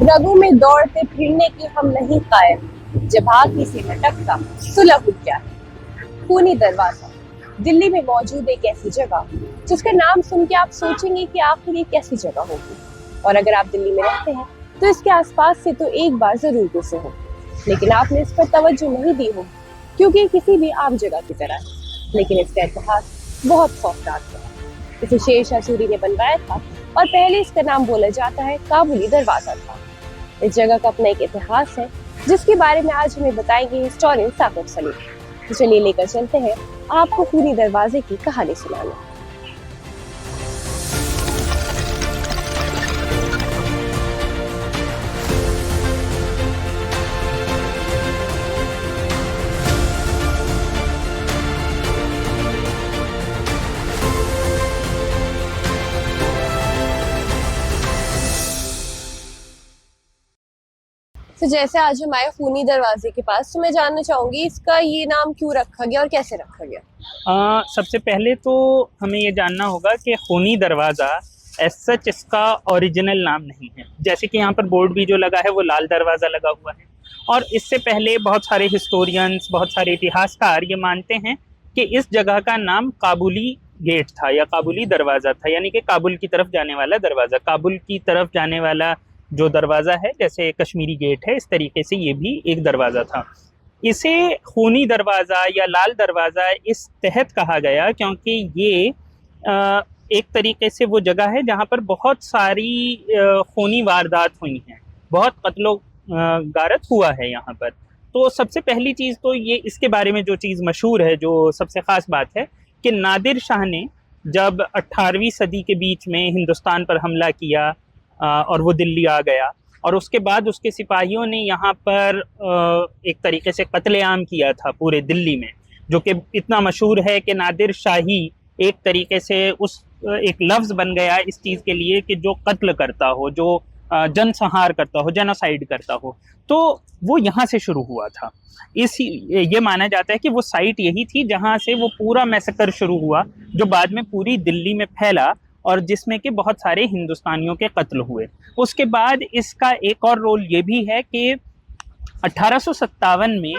रगों में दौड़ते फिरने के हम नहीं कायल, जब आगे से लटकता सुलह क्या है। खूनी दरवाजा दिल्ली में मौजूद एक ऐसी जगह जिसका नाम सुन के आप सोचेंगे कि आखिर ये कैसी जगह होगी। और अगर आप दिल्ली में रहते हैं तो इसके आसपास से तो एक बार जरूर गुजरे हो, लेकिन आपने इस पर तवज्जो नहीं दी हो क्योंकि किसी भी आम जगह की तरह है। लेकिन इसका इतिहास बहुत खौफनाक है। इसे शेरशाह सूरी ने बनवाया था और पहले इसका नाम बोला जाता है काबुली दरवाजा था। इस जगह का अपना एक इतिहास है जिसके बारे में आज हमें बताएंगे हिस्टोरियन साकिब सलीम। तो चलिए लेकर चलते हैं आपको खूनी दरवाजे की कहानी सुनाने। तो जैसे आज हम आए खूनी दरवाजे के पास, तो मैं जानना चाहूंगी इसका ये नाम क्यों रखा गया और कैसे रखा गया। सबसे पहले तो हमें ये जानना होगा कि खूनी दरवाज़ा एज सच इसका ओरिजिनल नाम नहीं है। जैसे कि यहाँ पर बोर्ड भी जो लगा है वो लाल दरवाज़ा लगा हुआ है, और इससे पहले बहुत सारे हिस्टोरियंस, बहुत सारे इतिहासकार ये मानते हैं कि इस जगह का नाम काबुली गेट था या काबुली दरवाज़ा था, यानी कि काबुल की तरफ जाने वाला दरवाज़ा। काबुल की तरफ जाने वाला जो दरवाज़ा है, जैसे कश्मीरी गेट है, इस तरीके से ये भी एक दरवाज़ा था। इसे खूनी दरवाज़ा या लाल दरवाज़ा इस तहत कहा गया क्योंकि ये एक तरीके से वो जगह है जहाँ पर बहुत सारी खूनी वारदात हुई हैं, बहुत कत्लो गारत हुआ है यहाँ पर। तो सबसे पहली चीज़ तो ये इसके बारे में जो चीज़ मशहूर है, जो सबसे ख़ास बात है कि नादिर शाह ने जब 18वीं सदी के बीच में हिंदुस्तान पर हमला किया और वो दिल्ली आ गया, और उसके बाद उसके सिपाहियों ने यहाँ पर एक तरीके से कत्लेआम किया था पूरे दिल्ली में, जो कि इतना मशहूर है कि नादिर शाही एक तरीके से उस एक लफ्ज़ बन गया इस चीज़ के लिए कि जो कत्ल करता हो, जो जनसंहार करता हो, जेनोसाइड करता हो। तो वो यहाँ से शुरू हुआ था। ये माना जाता है कि वो साइट यही थी जहाँ से वो पूरा मैसेकर शुरू हुआ, जो बाद में पूरी दिल्ली में फैला और जिसमें कि बहुत सारे हिंदुस्तानियों के कत्ल हुए। उसके बाद इसका एक और रोल ये भी है कि 1857 में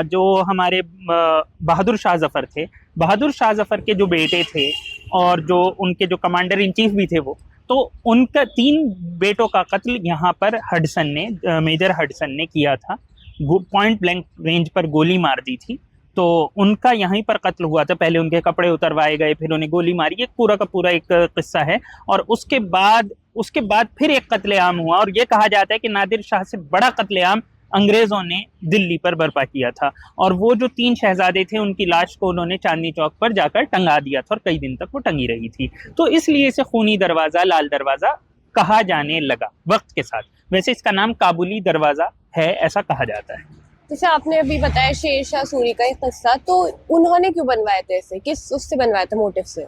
जो हमारे बहादुर शाह जफ़र थे, बहादुर शाह जफ़र के जो बेटे थे और जो उनके जो कमांडर इन चीफ भी थे वो, तो उनका 3 बेटों का कत्ल यहाँ पर हडसन ने, मेजर हडसन ने किया था। पॉइंट ब्लैंक रेंज पर गोली मार दी थी, तो उनका यहीं पर कत्ल हुआ था। पहले उनके कपड़े उतरवाए गए, फिर उन्हें गोली मारी। ये पूरा का पूरा एक किस्सा है। और उसके बाद फिर एक कत्लेआम हुआ, और ये कहा जाता है कि नादिर शाह से बड़ा कत्लेआम अंग्रेज़ों ने दिल्ली पर बर्पा किया था। और वो जो 3 शहजादे थे, उनकी लाश को उन्होंने चांदनी चौक पर जाकर टंगा दिया था, और कई दिन तक वो टंगी रही थी। तो इसलिए इसे खूनी दरवाज़ा, लाल दरवाज़ा कहा जाने लगा वक्त के साथ। वैसे इसका नाम काबुली दरवाज़ा है, ऐसा कहा जाता है। जैसे आपने अभी बताया शेरशाह सूरी का एक किस्सा, तो उन्होंने क्यों बनवाए थे ऐसे, किस उससे बनवाया था, मोटिव से?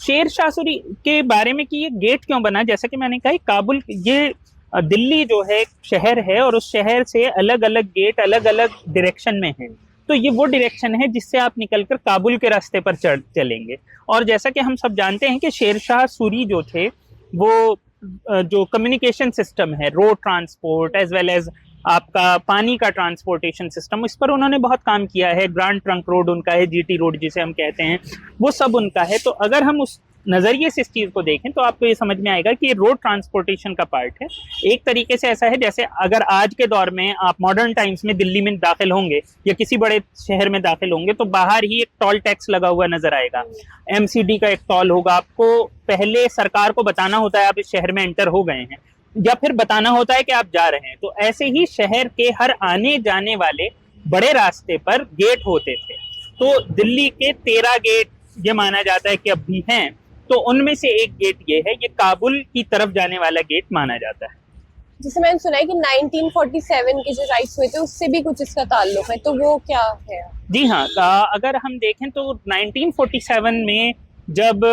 शेरशाह सूरी के बारे में कि ये गेट क्यों बना, जैसा कि मैंने कहा, काबुल, ये दिल्ली जो है शहर है, और उस शहर से अलग अलग गेट अलग अलग डायरेक्शन में हैं। तो ये वो डायरेक्शन है जिससे आप निकलकर काबुल के रास्ते पर चलेंगे। और जैसा कि हम सब जानते हैं कि शेरशाह सूरी जो थे, वो जो कम्युनिकेशन सिस्टम है, road transport as well as आपका पानी का ट्रांसपोर्टेशन सिस्टम, इस पर उन्होंने बहुत काम किया है। ग्रांड ट्रंक रोड उनका है, जीटी रोड जिसे हम कहते हैं, वो सब उनका है। तो अगर हम उस नज़रिए से इस चीज़ को देखें तो आपको ये समझ में आएगा कि ये रोड ट्रांसपोर्टेशन का पार्ट है। एक तरीके से ऐसा है जैसे अगर आज के दौर में आप मॉडर्न टाइम्स में दिल्ली में दाखिल होंगे या किसी बड़े शहर में दाखिल होंगे तो बाहर ही एक टोल टैक्स लगा हुआ नजर आएगा। MCD का एक टोल होगा, आपको पहले सरकार को बताना होता है आप इस शहर में एंटर हो गए हैं, या फिर बताना होता है कि आप जा रहे हैं। तो ऐसे ही शहर के हर आने जाने वाले बड़े रास्ते पर गेट होते थे। तो दिल्ली के 13 गेट ये माना जाता है कि अब भी हैं। तो उनमें से एक गेट ये है, ये काबुल की तरफ जाने वाला गेट माना जाता है। जैसे मैंने सुना है कि 1947 के जो राइट्स हुए थे उससे भी कुछ इसका ताल्लुक है, तो वो क्या है? जी हाँ, अगर हम देखें तो 1947 में जब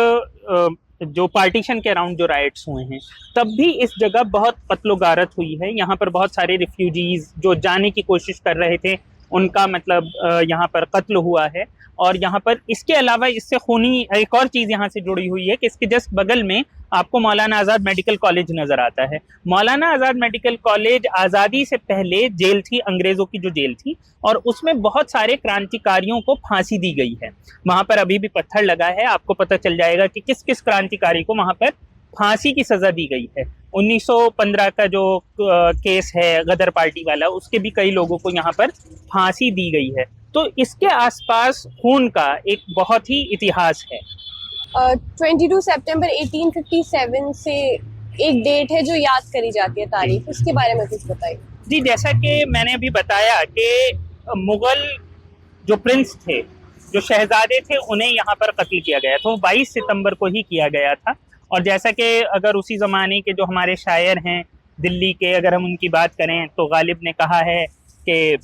जो पार्टीशन के अराउंड जो राइट्स हुए हैं, तब भी इस जगह बहुत कत्लो गारत हुई है। यहाँ पर बहुत सारे रिफ्यूजीज जो जाने की कोशिश कर रहे थे, उनका मतलब यहाँ पर कत्ल हुआ है। और यहाँ पर इसके अलावा इससे खूनी एक और चीज़ यहाँ से जुड़ी हुई है कि इसके जस्ट बगल में आपको मौलाना आज़ाद मेडिकल कॉलेज नज़र आता है। मौलाना आज़ाद मेडिकल कॉलेज आज़ादी से पहले जेल थी, अंग्रेज़ों की जो जेल थी, और उसमें बहुत सारे क्रांतिकारियों को फांसी दी गई है। वहाँ पर अभी भी पत्थर लगा है, आपको पता चल जाएगा कि किस किस क्रांतिकारी को वहाँ पर फांसी की सज़ा दी गई है। 1915 का जो केस है गदर पार्टी वाला, उसके भी कई लोगों को यहाँ पर फांसी दी गई है। तो इसके आसपास खून का एक बहुत ही इतिहास है। 22 सितंबर 1857 से एक डेट है जो याद करी जाती है तारीख, उसके बारे में कुछ बताइए। जी, जैसा कि मैंने अभी बताया कि मुगल जो प्रिंस थे, जो शहजादे थे, उन्हें यहाँ पर कत्ल किया गया था। 22 सितंबर को ही किया गया था। और जैसा कि अगर उसी ज़माने के जो हमारे शायर हैं दिल्ली के, अगर हम उनकी बात करें तो गालिब ने कहा है कि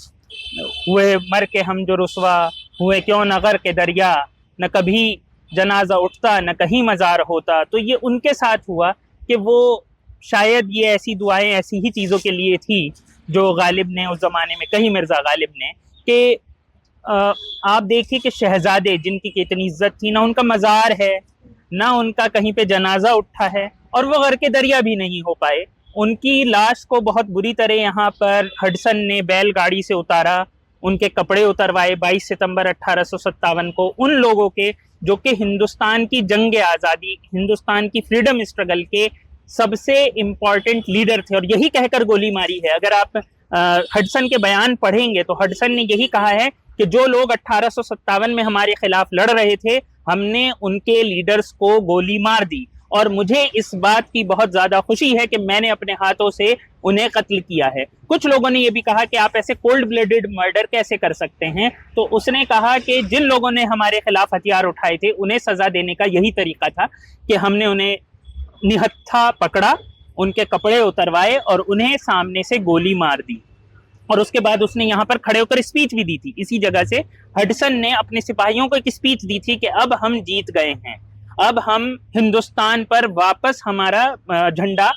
हुए मर के हम जो रुसवा, हुए क्यों नगर के दरिया, न कभी जनाजा उठता न कहीं मज़ार होता। तो ये उनके साथ हुआ कि वो शायद ये ऐसी दुआएं ऐसी ही चीज़ों के लिए थी जो गालिब ने उस ज़माने में कही, मिर्ज़ा गालिब ने, कि आप देखिए कि शहजादे जिनकी कितनी इज्जत थी, ना उनका मज़ार है, ना उनका कहीं पे जनाजा उठा है, और वो गर के दरिया भी नहीं हो पाए। उनकी लाश को बहुत बुरी तरह यहाँ पर हडसन ने बैलगाड़ी से उतारा, उनके कपड़े उतरवाए 22 सितंबर 1857 को, उन लोगों के जो कि हिंदुस्तान की जंग आज़ादी, हिंदुस्तान की फ्रीडम स्ट्रगल के सबसे इम्पॉर्टेंट लीडर थे, और यही कहकर गोली मारी है। अगर आप हडसन के बयान पढ़ेंगे तो हडसन ने यही कहा है कि जो लोग 1857 में हमारे खिलाफ लड़ रहे थे, हमने उनके लीडर्स को गोली मार दी, और मुझे इस बात की बहुत ज़्यादा खुशी है कि मैंने अपने हाथों से उन्हें कत्ल किया है। कुछ लोगों ने ये भी कहा कि आप ऐसे कोल्ड ब्लडेड मर्डर कैसे कर सकते हैं, तो उसने कहा कि जिन लोगों ने हमारे खिलाफ हथियार उठाए थे उन्हें सज़ा देने का यही तरीका था कि हमने उन्हें निहत्था पकड़ा, उनके कपड़े उतरवाए और उन्हें सामने से गोली मार दी। और उसके बाद उसने यहाँ पर खड़े होकर स्पीच भी दी थी। इसी जगह से हडसन ने अपने सिपाहियों को एक स्पीच दी थी कि अब हम जीत गए हैं, अब हम हिंदुस्तान पर वापस हमारा झंडा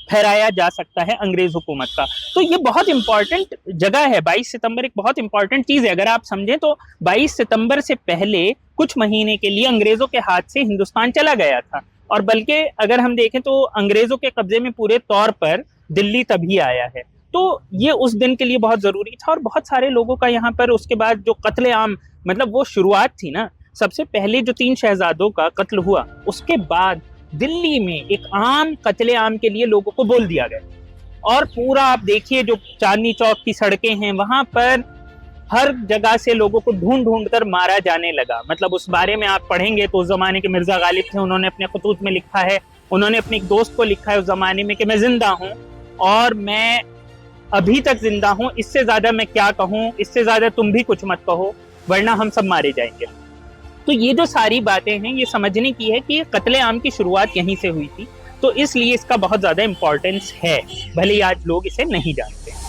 फहराया जा सकता है अंग्रेज हुकूमत का। तो ये बहुत इंपॉर्टेंट जगह है। 22 सितंबर एक बहुत इंपॉर्टेंट चीज़ है। अगर आप समझें तो 22 सितंबर से पहले कुछ महीने के लिए अंग्रेज़ों के हाथ से हिंदुस्तान चला गया था, और बल्कि अगर हम देखें तो अंग्रेज़ों के कब्जे में पूरे तौर पर दिल्ली तभी आया है। तो ये उस दिन के लिए बहुत ज़रूरी था, और बहुत सारे लोगों का यहाँ पर उसके बाद जो कत्लेआम, मतलब वो शुरुआत थी ना, सबसे पहले जो 3 शहजादों का कत्ल हुआ, उसके बाद दिल्ली में एक आम कत्लेआम के लिए लोगों को बोल दिया गया। और पूरा आप देखिए जो चांदनी चौक की सड़कें हैं, वहां पर हर जगह से लोगों को ढूंढ ढूंढ कर मारा जाने लगा। मतलब उस बारे में आप पढ़ेंगे तो उस जमाने के मिर्जा गालिब थे, उन्होंने अपने खतूत में लिखा है, उन्होंने अपने एक दोस्त को लिखा है उस जमाने में कि मैं जिंदा हूँ और मैं अभी तक जिंदा हूँ, इससे ज्यादा मैं क्या कहूँ, इससे ज्यादा तुम भी कुछ मत कहो वरना हम सब मारे जाएंगे। तो ये जो सारी बातें हैं ये समझने की है कि कत्लेआम की शुरुआत यहीं से हुई थी, तो इसलिए इसका बहुत ज़्यादा इम्पोर्टेंस है, भले ही आज लोग इसे नहीं जानते।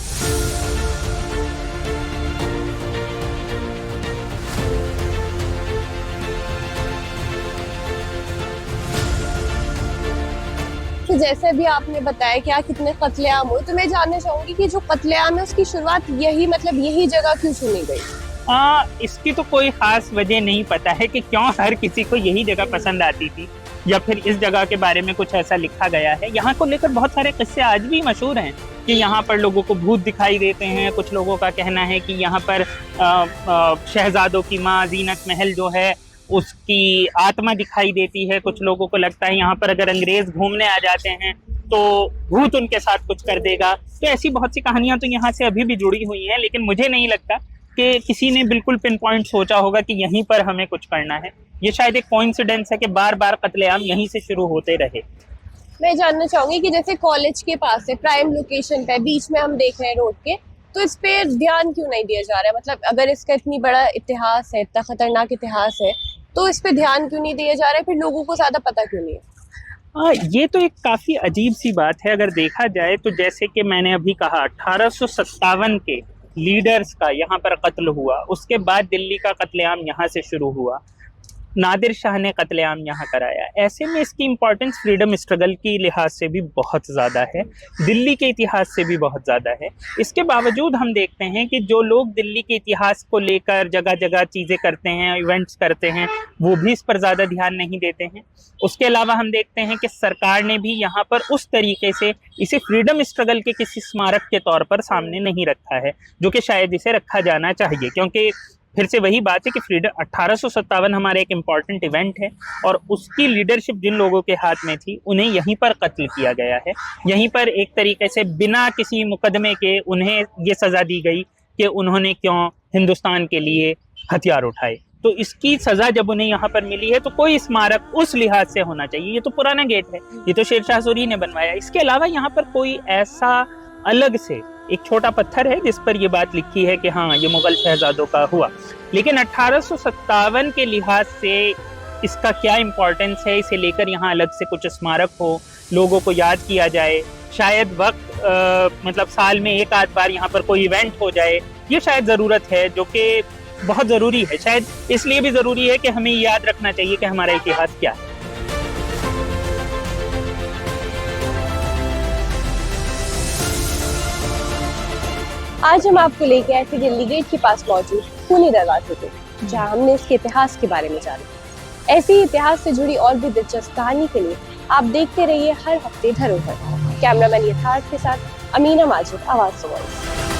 तो जैसे भी आपने बताया कि कितने कत्लेआम हुए, तो मैं जानना चाहूंगी कि जो कत्लेआम है उसकी शुरुआत यही जगह क्यों चुनी गई? इसकी तो कोई खास वजह नहीं पता है कि क्यों हर किसी को यही जगह पसंद आती थी, या फिर इस जगह के बारे में कुछ ऐसा लिखा गया है। यहाँ को लेकर बहुत सारे किस्से आज भी मशहूर हैं कि यहाँ पर लोगों को भूत दिखाई देते हैं। कुछ लोगों का कहना है कि यहाँ पर शहजादों की माँ जीनत महल जो है उसकी आत्मा दिखाई देती है। कुछ लोगों को लगता है यहाँ पर अगर अंग्रेज घूमने आ जाते हैं तो भूत उनके साथ कुछ कर देगा। तो ऐसी बहुत सी कहानियां तो यहाँ से अभी भी जुड़ी हुई हैं, लेकिन मुझे नहीं लगता कि किसी ने बिल्कुल पिन पॉइंट सोचा होगा कि यहीं पर हमें कुछ करना है। ये शायद एक कोइंसिडेंस है कि बार बार कत्लेआम यहीं से शुरू होते रहे। मैं जानना चाहूंगी कि जैसे कॉलेज के पास है, प्राइम लोकेशन पे, बीच में हम देख रहे हैं रोड के, तो इस पे ध्यान क्यों नहीं दिया जा रहा है? मतलब अगर इसका इतनी बड़ा इतिहास है, इतना खतरनाक इतिहास है, तो इस पे ध्यान क्यों नहीं दिया जा रहा है? फिर लोगों को ज्यादा पता क्यों नहीं है? ये तो एक काफी अजीब सी बात है। अगर देखा जाए तो जैसे कि मैंने अभी कहा 1857 के लीडर्स का यहाँ पर कत्ल हुआ, उसके बाद दिल्ली का कत्लेआम यहाँ से शुरू हुआ। नादिर शाह ने कत्लेआम यहाँ कराया। ऐसे में इसकी इम्पोर्टेंस फ्रीडम स्ट्रगल की लिहाज से भी बहुत ज़्यादा है, दिल्ली के इतिहास से भी बहुत ज़्यादा है। इसके बावजूद हम देखते हैं कि जो लोग दिल्ली के इतिहास को लेकर जगह जगह चीज़ें करते हैं, इवेंट्स करते हैं, वो भी इस पर ज़्यादा ध्यान नहीं देते हैं। उसके अलावा हम देखते हैं कि सरकार ने भी यहाँ पर उस तरीके से इसे फ्रीडम स्ट्रगल के किसी स्मारक के तौर पर सामने नहीं रखा है, जो कि शायद इसे रखा जाना चाहिए। क्योंकि फिर से वही बात है कि फ्रीडम 1857 हमारा एक इम्पॉर्टेंट इवेंट है और उसकी लीडरशिप जिन लोगों के हाथ में थी उन्हें यहीं पर कत्ल किया गया है। यहीं पर एक तरीके से बिना किसी मुकदमे के उन्हें ये सज़ा दी गई कि उन्होंने क्यों हिंदुस्तान के लिए हथियार उठाए। तो इसकी सज़ा जब उन्हें यहाँ पर मिली है तो कोई स्मारक उस लिहाज से होना चाहिए। ये तो पुराना गेट है, ये तो शेरशाह सूरी ने बनवाया। इसके अलावा यहाँ पर कोई ऐसा अलग से एक छोटा पत्थर है जिस पर ये बात लिखी है कि हाँ ये मुगल शहजादों का हुआ, लेकिन 1857 के लिहाज से इसका क्या इम्पोर्टेंस है, इसे लेकर यहाँ अलग से कुछ स्मारक हो, लोगों को याद किया जाए, शायद वक्त मतलब साल में एक आध बार यहाँ पर कोई इवेंट हो जाए, ये शायद ज़रूरत है, जो कि बहुत ज़रूरी है। शायद इसलिए भी ज़रूरी है कि हमें याद रखना चाहिए कि हमारा इतिहास क्या है। आज हम आपको लेके आए थे दिल्ली गेट के पास मौजूद खूनी दरवाजे पे, जहां हमने इसके इतिहास के बारे में जाना। ऐसी ही इतिहास से जुड़ी और भी दिलचस्प कहानी के लिए आप देखते रहिए हर हफ्ते धरोहर। कैमरामैन यथार्थ के साथ अमीना माजिद, आवाज़ वॉइस।